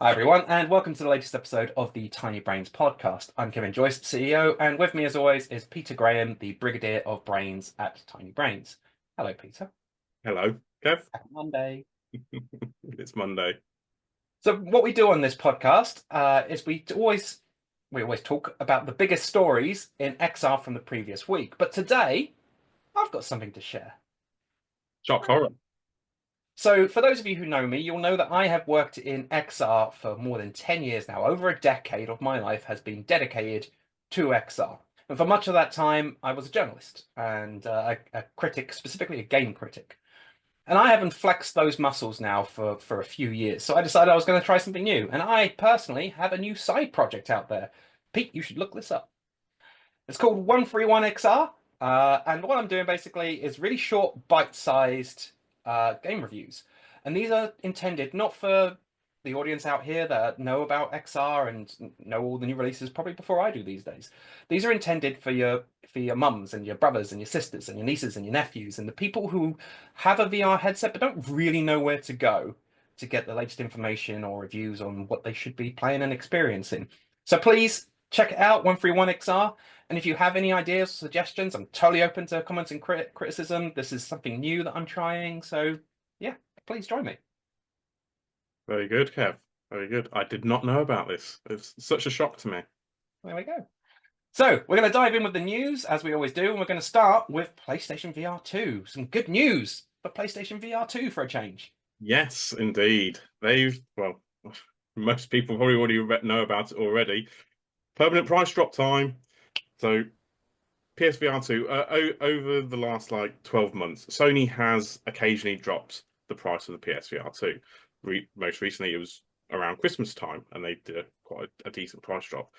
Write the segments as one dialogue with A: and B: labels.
A: Hi, everyone, and welcome to the latest episode of the Tiny Brains podcast. I'm Kevin Joyce, CEO, and with me, as always, is Peter Graham, the Brigadier of Brains at Tiny Brains. Hello, Peter.
B: Hello, Kev.
A: Happy Monday.
B: It's Monday.
A: So, what we do on this podcast is we always talk about the biggest stories in XR from the previous week. But today, I've got something to share.
B: Shock horror.
A: So, for those of you who know me, you'll know that I have worked in XR for more than 10 years now. Over a decade of my life has been dedicated to XR. And for much of that time, I was a journalist and a critic, specifically a game critic. And I haven't flexed those muscles now for a few years. So I decided I was going to try something new. And I personally have a new side project out there. Pete, you should look this up. It's called 131XR. And what I'm doing basically is really short, bite-sized game reviews. And these are intended not for the audience out here that know about XR and know all the new releases probably before I do these days. These are intended for your mums and your brothers and your sisters and your nieces and your nephews and the people who have a VR headset but don't really know where to go to get the latest information or reviews on what they should be playing and experiencing. So please check it out, 131XR. And if you have any ideas or suggestions, I'm totally open to comments and criticism. This is something new that I'm trying. So, yeah, please join me.
B: Very good, Kev. Very good. I did not know about this. It's such a shock to me.
A: There we go. So, we're going to dive in with the news, as we always do. And we're going to start with PlayStation VR 2. Some good news for PlayStation VR 2 for a change.
B: Yes, indeed. Well, most people probably already know about it already. Permanent price drop time. So, PSVR 2, over the last 12 months, Sony has occasionally dropped the price of the PSVR 2. Most recently, it was around Christmas time, and they did quite a decent price drop.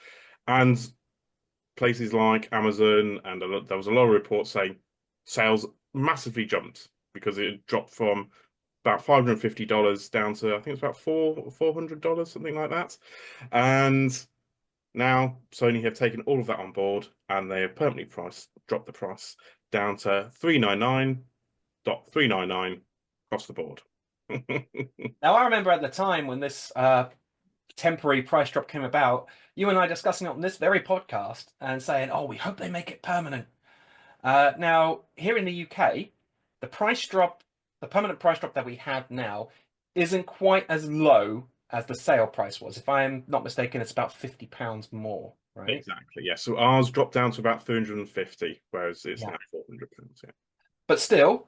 B: And places like Amazon, and there was a lot of reports saying sales massively jumped because it dropped from about $550 down to, I think it's about $400, something like that. And now Sony have taken all of that on board, and they have permanently dropped the price down to 399.399 across the board.
A: Now, I remember at the time when this temporary price drop came about, you and I discussing it on this very podcast and saying, oh, we hope they make it permanent. Now, here in the UK, the price drop, the permanent price drop that we have now, isn't quite as low as the sale price was. If I'm not mistaken, it's about £50 more, right?
B: Exactly, yeah. So ours dropped down to about 350, whereas it's
A: Yeah.
B: now £400. Yeah.
A: But still,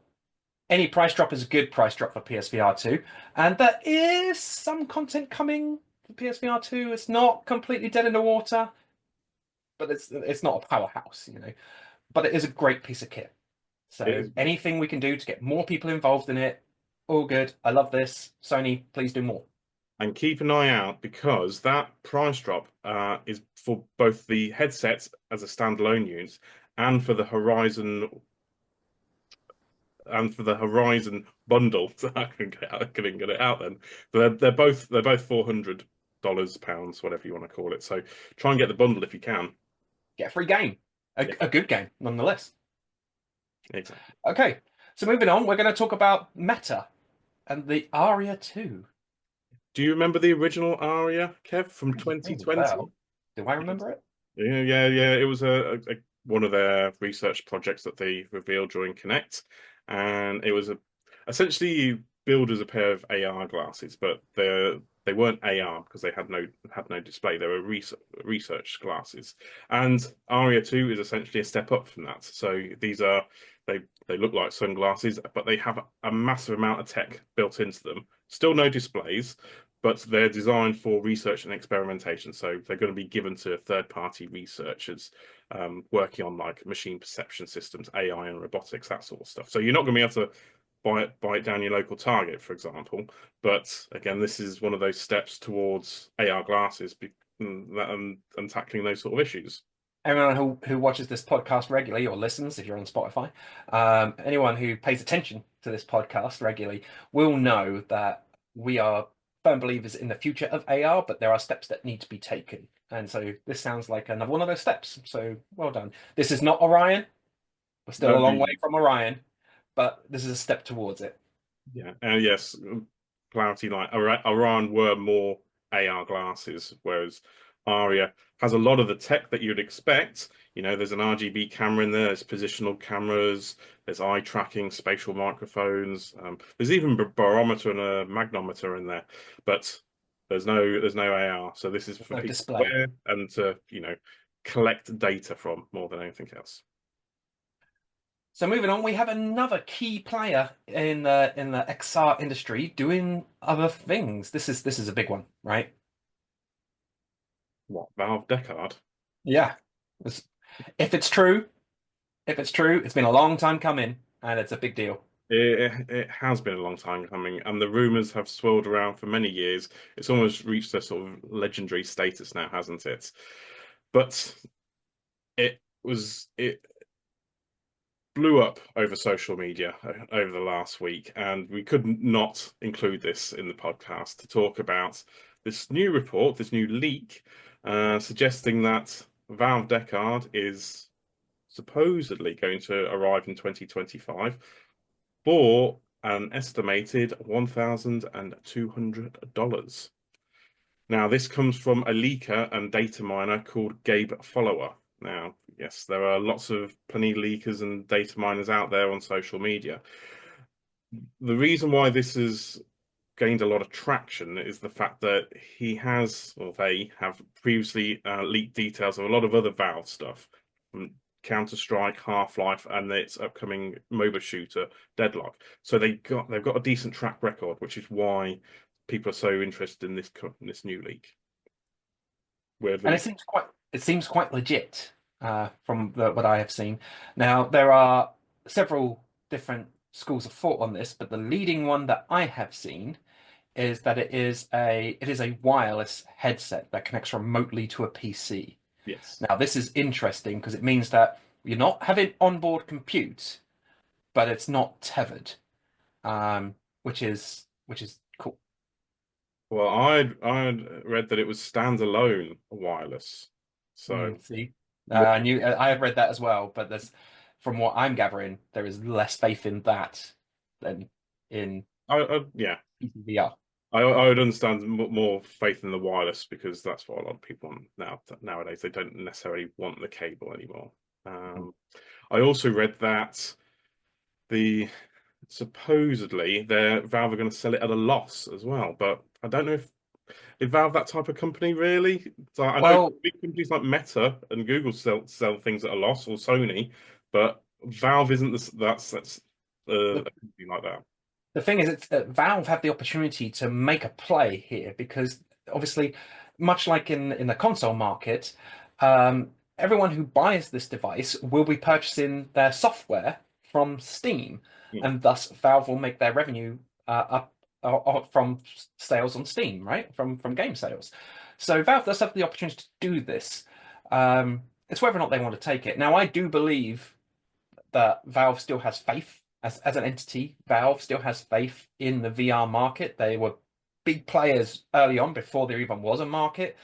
A: any price drop is a good price drop for PSVR 2. And there is some content coming for PSVR 2. It's not completely dead in the water, but it's not a powerhouse, you know. But it is a great piece of kit.
B: It
A: So
B: is.
A: anything we can do to get more people involved in it, all good. I love this. Sony, please do more.
B: And keep an eye out because that price drop is for both the headsets as a standalone unit and for the Horizon bundle. I couldn't get it out then. But they're both $400, pounds, whatever you want to call it. So try and get the bundle if you can.
A: Get a free game.
B: Yeah,
A: A good game, nonetheless.
B: exactly.
A: Okay, so moving on, we're going to talk about Meta and the Aria 2.
B: Do you remember the original Aria, Kev, from
A: Rings a
B: 2020?
A: bell. Do I remember it?
B: Yeah. It was one of their research projects that they revealed during Connect, and it was essentially you build as a pair of AR glasses, but they weren't AR because they had no display. They were research glasses, and Aria 2 is essentially a step up from that. So they look like sunglasses, but they have a massive amount of tech built into them. Still no displays, but they're designed for research and experimentation. So they're going to be given to third-party researchers working on machine perception systems, AI and robotics, that sort of stuff. So you're not going to be able to buy it down your local Target, for example. But again, this is one of those steps towards AR glasses and tackling those sort of issues.
A: Anyone who watches this podcast regularly or listens, if you're on Spotify, anyone who pays attention to this podcast regularly will know that we are firm believers in the future of AR, but there are steps that need to be taken. And so this sounds like another one of those steps. So well done. This is not Orion. We're still
B: No,
A: a long way from Orion, but this is a step towards it.
B: yeah, and yes, clarity, Iran were more AR glasses, whereas Aria has a lot of the tech that you'd expect. There's an RGB camera in there, there's positional cameras, there's eye tracking, spatial microphones. There's even a barometer and a magnometer in there, but there's no AR. So this is
A: There's
B: for
A: no
B: people to
A: display.
B: wear and to collect data from more than anything else.
A: So moving on, we have another key player in the XR industry doing other things. This is a big one, right?
B: What, Valve Deckard?
A: Yeah. It's- If it's true, if it's true, it's been a long time coming, and it's a big deal.
B: It has been a long time coming, and the rumors have swirled around for many years. It's almost reached a sort of legendary status now, hasn't it? But it blew up over social media over the last week, and we couldn't not include this in the podcast to talk about this new report, this new leak, suggesting that Valve Deckard is supposedly going to arrive in 2025 for an estimated $1,200. Now, this comes from a leaker and data miner called Gabe Follower. Now, yes, there are plenty leakers and data miners out there on social media. The reason why this has gained a lot of traction is the fact that they have previously leaked details of a lot of other Valve stuff, from Counter-Strike, Half-Life, and its upcoming MOBA shooter, Deadlock. So they've got a decent track record, which is why people are so interested in this new leak.
A: And it
B: Weirdly,
A: seems quite legit from what I have seen. Now, there are several different schools of thought on this, but the leading one that I have seen is that it is a wireless headset that connects remotely to a PC.
B: yes.
A: Now, this is interesting because it means that you're not having onboard compute, but it's not tethered, um, which is cool.
B: Well, I'd read that it was standalone wireless. So
A: See,
B: what
A: I have read that as well, but from what I'm gathering, there is less faith in that than in
B: yeah,
A: PSVR.
B: I would understand more faith in the wireless because that's what a lot of people want nowadays. They don't necessarily want the cable anymore. Um, I also read that the supposedly their Valve are going to sell it at a loss as well, but I don't know if is Valve that type of company really. So I know
A: Well,
B: big companies like Meta and Google sell things at a loss, or Sony, but Valve isn't that's
A: the
B: a company like that.
A: The thing is, it's Valve have the opportunity to make a play here because obviously, much like in the console market, everyone who buys this device will be purchasing their software from Steam,
B: Hmm.
A: and thus Valve will make their revenue up from sales on Steam, right? From game sales. So Valve does have the opportunity to do this. It's whether or not they want to take it. Now, I do believe that Valve still has faith as an entity. Valve still has faith in the VR market. They were big players early on before there even was a market.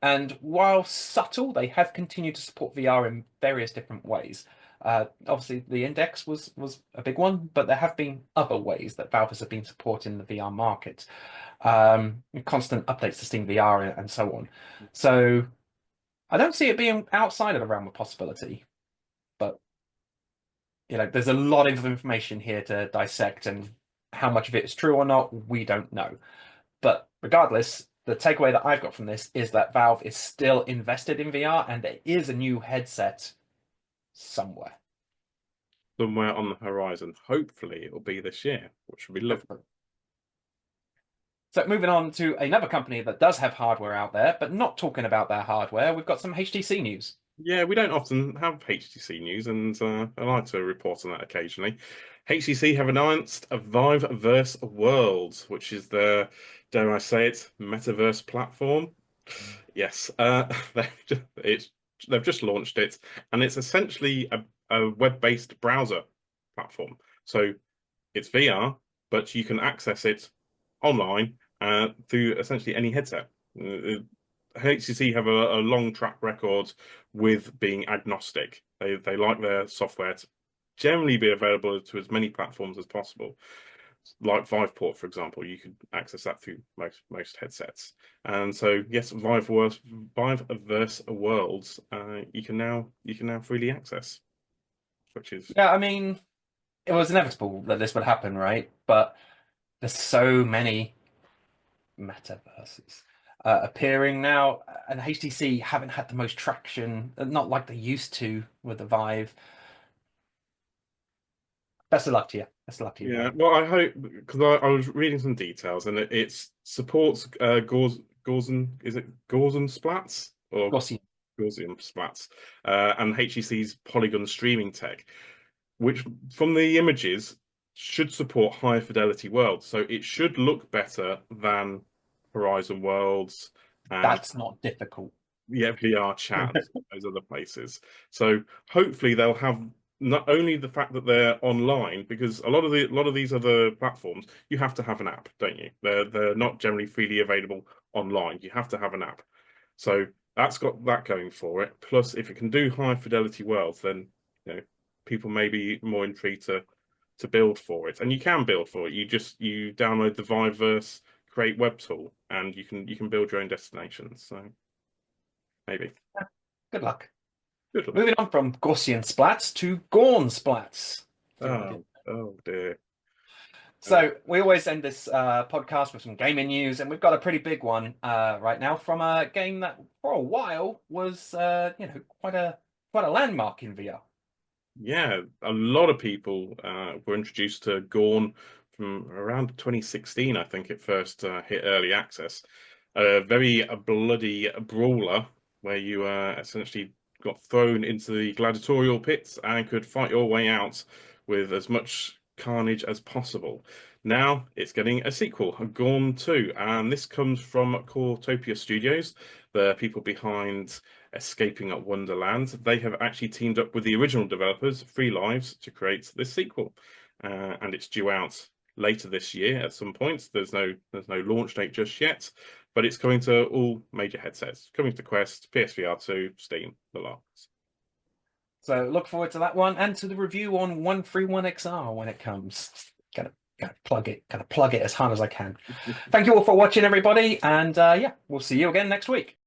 A: And while subtle, they have continued to support VR in various different ways. Obviously, the Index was a big one, but there have been other ways that Valve has been supporting the VR market. Constant updates to Steam VR and so on. So I don't see it being outside of the realm of possibility. But there's a lot of information here to dissect, and how much of it is true or not, we don't know. But regardless, the takeaway that I've got from this is that Valve is still invested in VR, and there is a new headset somewhere.
B: Somewhere on the horizon. Hopefully, it'll be this year, which would be lovely.
A: Hopefully. So moving on to another company that does have hardware out there, but not talking about their hardware, we've got some HTC news.
B: Yeah, we don't often have HTC news, and I like to report on that occasionally. HTC have announced a Viverse Worlds, which is their, dare I say it, metaverse platform. Yes, they've just launched it, and it's essentially a web-based browser platform. So it's VR, but you can access it online through essentially any headset. HTC have a long track record with being agnostic. They like their software to generally be available to as many platforms as possible. like Viveport, for example, you could access that through most headsets. And so, yes, Viverse Worlds, you can now freely access, which is
A: Yeah, I mean, it was inevitable that this would happen, right? But there's so many metaverses appearing now, and HTC haven't had the most traction, not like they used to with the Vive. Best of luck to you. Best of luck to you,
B: yeah.
A: buddy.
B: Well, I hope because I was reading some details and it supports Gaussian splats or
A: Gaussian.
B: Gaussian splats and HTC's polygon streaming tech, which from the images should support higher fidelity worlds. So it should look better than Horizon Worlds and
A: That's not difficult.
B: yeah, VR chat, those other places. So hopefully they'll have not only the fact that they're online, because a lot of these other platforms, you have to have an app, don't you? They're not generally freely available online. You have to have an app. So that's got that going for it. Plus, if it can do high fidelity worlds, then you know people may be more intrigued to build for it. And you can build for it. You download the Viveverse Create web tool, and you can build your own destinations. So maybe.
A: Good luck.
B: Good luck.
A: Moving on from Gaussian splats to GORN splats. Feel I did.
B: Oh dear. Uh,
A: So we always end this podcast with some gaming news, and we've got a pretty big one right now from a game that for a while was quite a landmark in VR.
B: yeah, a lot of people were introduced to GORN from around 2016, I think it first hit early access. A very bloody brawler where you essentially got thrown into the gladiatorial pits and could fight your way out with as much carnage as possible. Now it's getting a sequel, GORN 2, and this comes from Cortopia Studios, the people behind Escaping at Wonderland. They have actually teamed up with the original developers, Free Lives, to create this sequel, and it's due out later this year at some point. There's no launch date just yet, but it's coming to all major headsets. Coming to Quest, PSVR 2, Steam, the lot.
A: So look forward to that one and to the review on 131XR when it comes. Gotta plug it as hard as I can. Thank you all for watching, everybody, and yeah, we'll see you again next week.